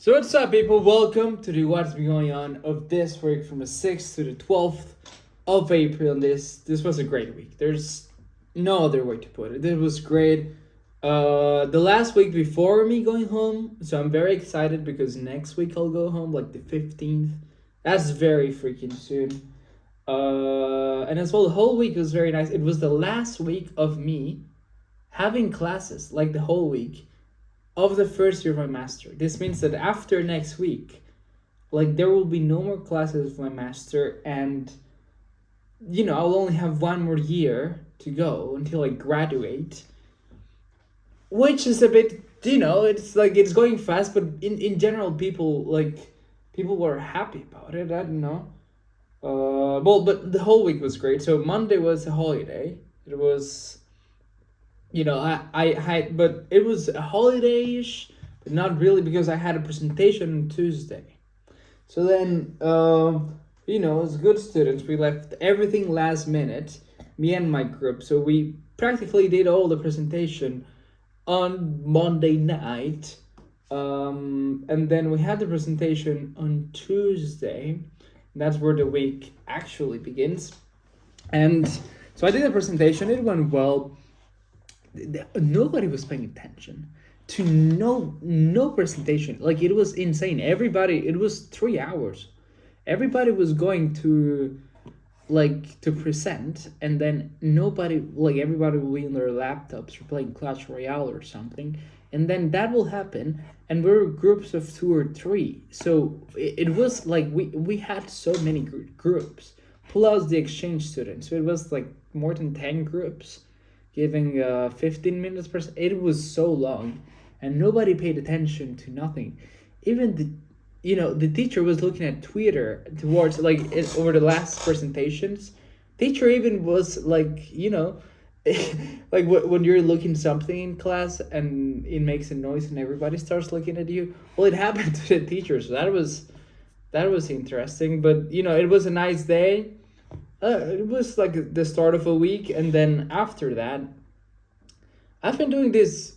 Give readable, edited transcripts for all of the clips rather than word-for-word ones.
So what's up, people? Welcome to the What's Been Going On of this week from the 6th to the 12th of April. And this was a great week. There's no other way to put it. It was great. The last week before me going home, so I'm very excited because next week I'll go home, like the 15th. That's very freaking soon. And as well, the whole week was very nice. It was the last week of me having classes, like the whole week of the first year of my master. This means that after next week, like there will be no more classes of my master, and I'll only have one more year to go until I graduate, which is a bit, it's like it's going fast, but in general, people were happy about it. I don't know. But the whole week was great. So Monday was a holiday. It was I had, but it was a holiday-ish, but not really because I had a presentation on Tuesday. So then, as good students, we left everything last minute, me and my group. So we practically did all the presentation on Monday night. And then we had the presentation on Tuesday. That's where the week actually begins. And so I did a presentation. It went well. Nobody was paying attention to no presentation. Like, it was insane. It was 3 hours. Everybody was going to present, and then everybody will be on their laptops or playing Clash Royale or something, and then that will happen, and we're groups of 2 or 3. So it was like we had so many groups plus the exchange students. So it was like more than 10 groups giving 15 minutes per. It was so long, and nobody paid attention to nothing. Even the teacher was looking at Twitter towards over the last presentations. Teacher even was like like when you're looking something in class and it makes a noise and everybody starts looking at you. Well, it happened to the teacher, so that was interesting. But it was a nice day. It was like the start of a week, and then after that, I've been doing this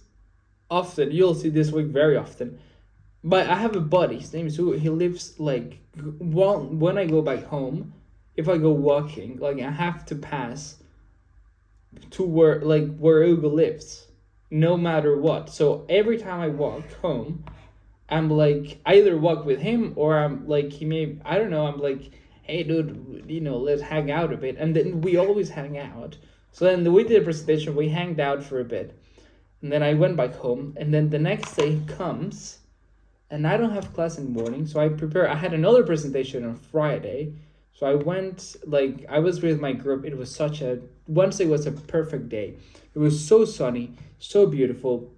often. You'll see this week very often. But I have a buddy. His name is Hugo. He lives when I go back home, if I go walking, I have to pass to where Hugo lives, no matter what. So every time I walk home, I'm either walk with him or I'm he may, I don't know, I'm hey dude, let's hang out a bit. And then we always hang out. So then we did a presentation, we hanged out for a bit. And then I went back home, and then the next day comes, and I don't have class in the morning, so I had another presentation on Friday. So I went, I was with my group. It was Wednesday was a perfect day. It was so sunny, so beautiful.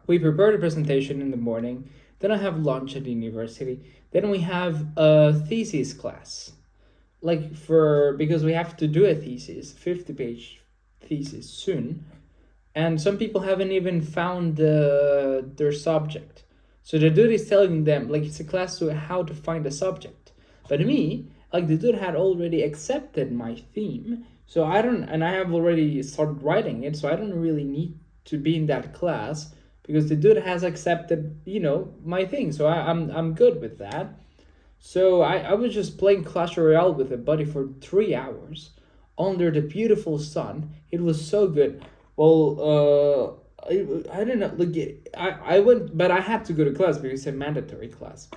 We prepared a presentation in the morning. Then I have lunch at the university. Then we have a thesis class, because we have to do a thesis, 50-page thesis soon, and some people haven't even found their subject. So the dude is telling them it's a class to how to find a subject. But me, the dude had already accepted my theme, so I have already started writing it, so I don't really need to be in that class, because the dude has accepted, my thing. So I'm good with that. So I was just playing Clash Royale with a buddy for 3 hours under the beautiful sun. It was so good. Well, I don't know. I went, but I had to go to class because it's a mandatory class.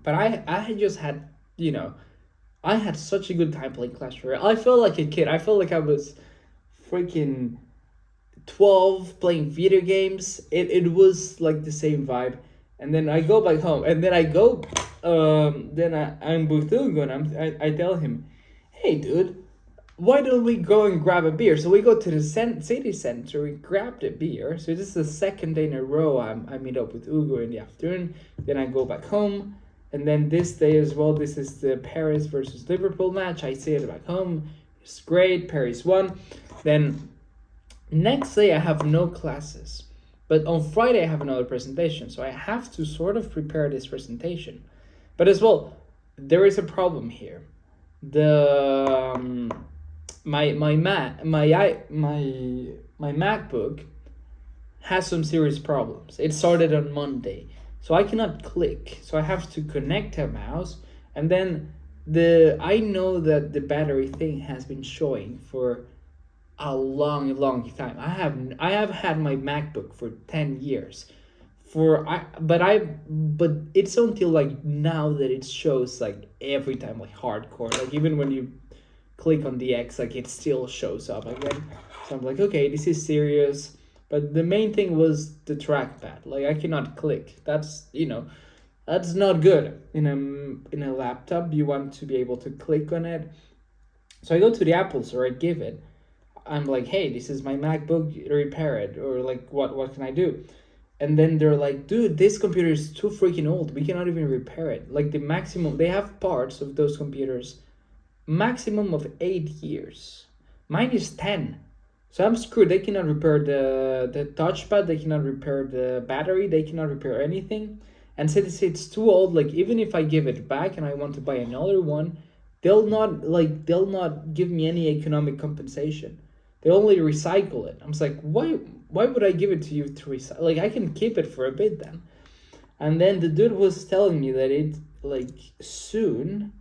But I just had, I had such a good time playing Clash Royale. I felt like a kid. I felt like I was freaking 12 playing video games. It was the same vibe. And then I go back home, and then I go I'm with Hugo, and I tell him, hey dude, why don't we go and grab a beer? So we go to the city center, we grabbed a beer. So this is the second day in a row I meet up with Hugo in the afternoon. Then I go back home, and then this day as well, this is the Paris versus Liverpool match. I see it back home. It's great. Paris won. Then next day I have no classes, but on Friday I have another presentation, so I have to sort of prepare this presentation. But as well, there is a problem here. The my MacBook has some serious problems. It started on Monday, so I cannot click. So I have to connect a mouse, and then the I know that the battery thing has been showing for a long time. I have had my MacBook for 10 years. But it's until like now that it shows like every time like hardcore. Like even when you click on the X, like it still shows up again. So I'm like, okay, this is serious. But the main thing was the trackpad. Like I cannot click. That's not good. In a laptop, you want to be able to click on it. So I go to the Apple store, I give it. I'm like, hey, this is my MacBook, repair it, or like what can I do? And then they're like, dude, this computer is too freaking old. We cannot even repair it. Like the maximum they have parts of those computers, maximum of 8 years. Mine is 10. So I'm screwed. They cannot repair the touchpad, they cannot repair the battery, they cannot repair anything. And since it's too old, like even if I give it back and I want to buy another one, they'll not give me any economic compensation. They only recycle it. I'm just like, why would I give it to you to recycle? Like I can keep it for a bit then. And then the dude was telling me that it like soon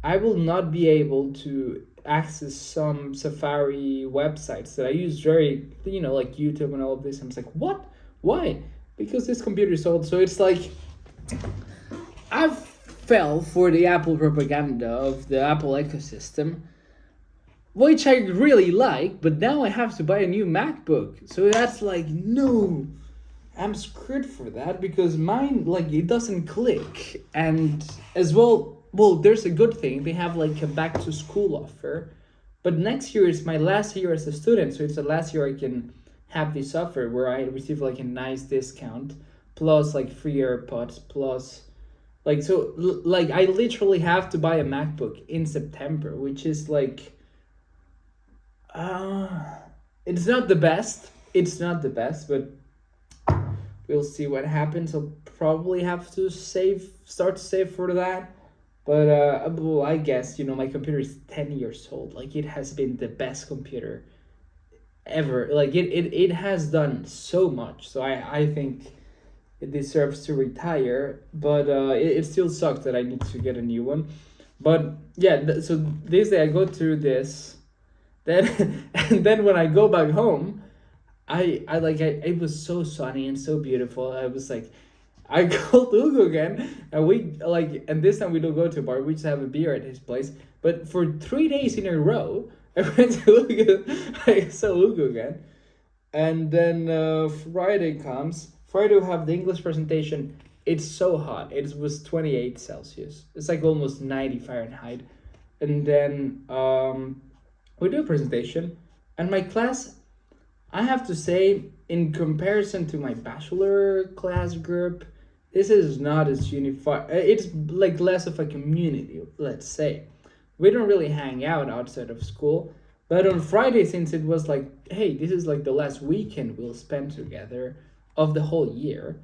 I will not be able to access some Safari websites that I use very, like YouTube and all of this. I'm just like, what? Why? Because this computer is old. So it's like, I fell for the Apple propaganda of the Apple ecosystem, which I really like, but now I have to buy a new MacBook. So that's like, no, I'm screwed for that because mine, like, it doesn't click. And as well, there's a good thing. They have like a back to school offer, but next year is my last year as a student. So it's the last year I can have this offer where I receive like a nice discount plus like free AirPods plus like, so like I literally have to buy a MacBook in September, which is like, it's not the best. It's not the best, but we'll see what happens. I'll probably have to start to save for that. But well, I guess my computer is 10 years old. Like it has been the best computer ever. Like it has done so much. So I think it deserves to retire. But it still sucks that I need to get a new one. But yeah, so this day I go through this. Then and then when I go back home, it was so sunny and so beautiful. I was like, I called Hugo again, and this time we don't go to a bar. We just have a beer at his place. But for 3 days in a row, I went to Hugo. I saw Hugo again, and then Friday comes. Friday we have the English presentation. It's so hot. It was 28 Celsius. It's like almost 90 Fahrenheit, and then we do a presentation, and my class, I have to say, in comparison to my bachelor class group, this is not as unified. It's like less of a community, let's say. We don't really hang out outside of school, but on Friday, since it was like, hey, this is like the last weekend we'll spend together of the whole year,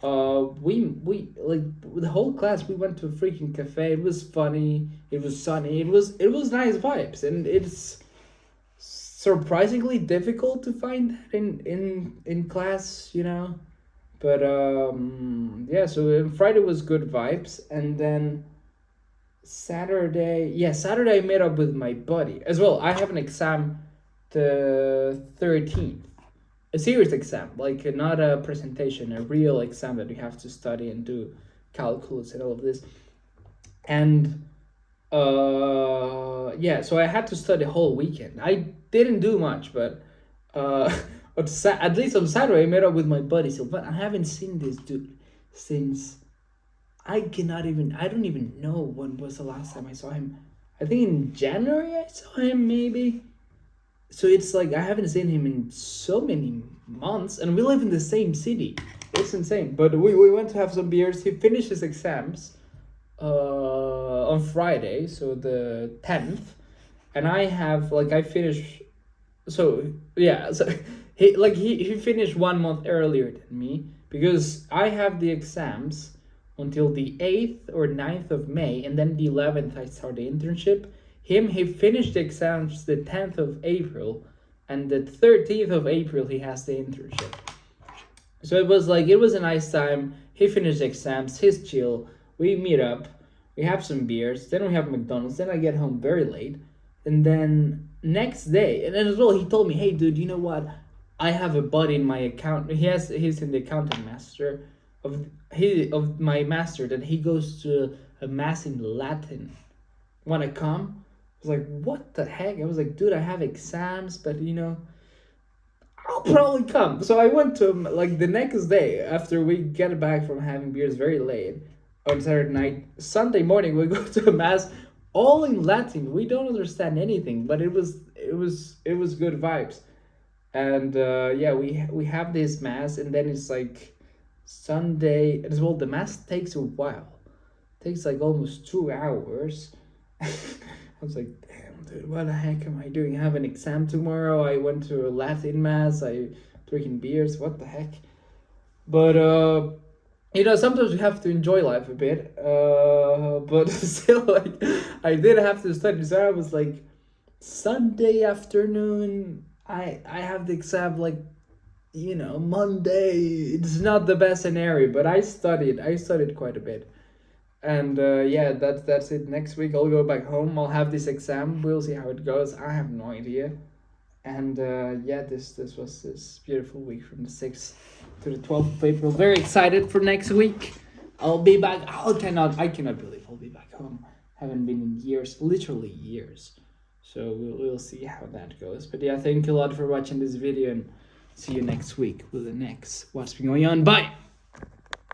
we like the whole class, we went to a freaking cafe. It was funny, it was sunny, it was nice vibes, and it's surprisingly difficult to find that in class, but yeah, so Friday was good vibes, and then Saturday I met up with my buddy as well. I have an exam the 13th, a serious exam, like not a presentation, a real exam that you have to study and do calculus and all of this. And yeah, so I had to study the whole weekend. I didn't do much, but at least on Saturday I met up with my buddy Silvan. I haven't seen this dude since I don't even know when was the last time I saw him. I think in January I saw him, maybe. So it's like I haven't seen him in so many months, and we live in the same city. It's insane. But we went to have some beers. He finished his exams on Friday, so the 10th, and I finished. So yeah, so he finished 1 month earlier than me because I have the exams until the 8th or 9th of May, and then the 11th I start the internship. He finished the exams the 10th of April, and the 13th of April he has the internship. So it was a nice time. He finished exams. He's chill. We meet up. We have some beers. Then we have McDonald's. Then I get home very late. And then next day, and then as well, he told me, "Hey, dude, you know what? I have a buddy in my account. He's in the accounting master of my master that he goes to a mass in Latin. Wanna come?" I was like, "What the heck?" I was like, "Dude, I have exams, but I'll probably come." So I went to him like the next day after we get back from having beers very late on Saturday night. Sunday morning we go to a mass all in Latin. We don't understand anything, but it was good vibes. And yeah, we have this mass, and then it's like Sunday as well. The mass takes a while, takes like almost 2 hours. I was like, damn, dude, what the heck am I doing? I have an exam tomorrow. I went to a Latin mass. I drinking beers. What the heck? But sometimes we have to enjoy life a bit. But still, like, I did have to study. So I was like, Sunday afternoon, I have the exam like, Monday. It's not the best scenario, but I studied. I studied quite a bit. And yeah, that's it. Next week I'll go back home. I'll have this exam. We'll see how it goes. I have no idea. And yeah, this was this beautiful week from the 6th to the 12th of April. Very excited for next week. I'll be back. I cannot believe I'll be back home. Haven't been in years, literally years. So we'll see how that goes. But yeah, thank you a lot for watching this video, and see you next week with the next What's Been Going On. Bye!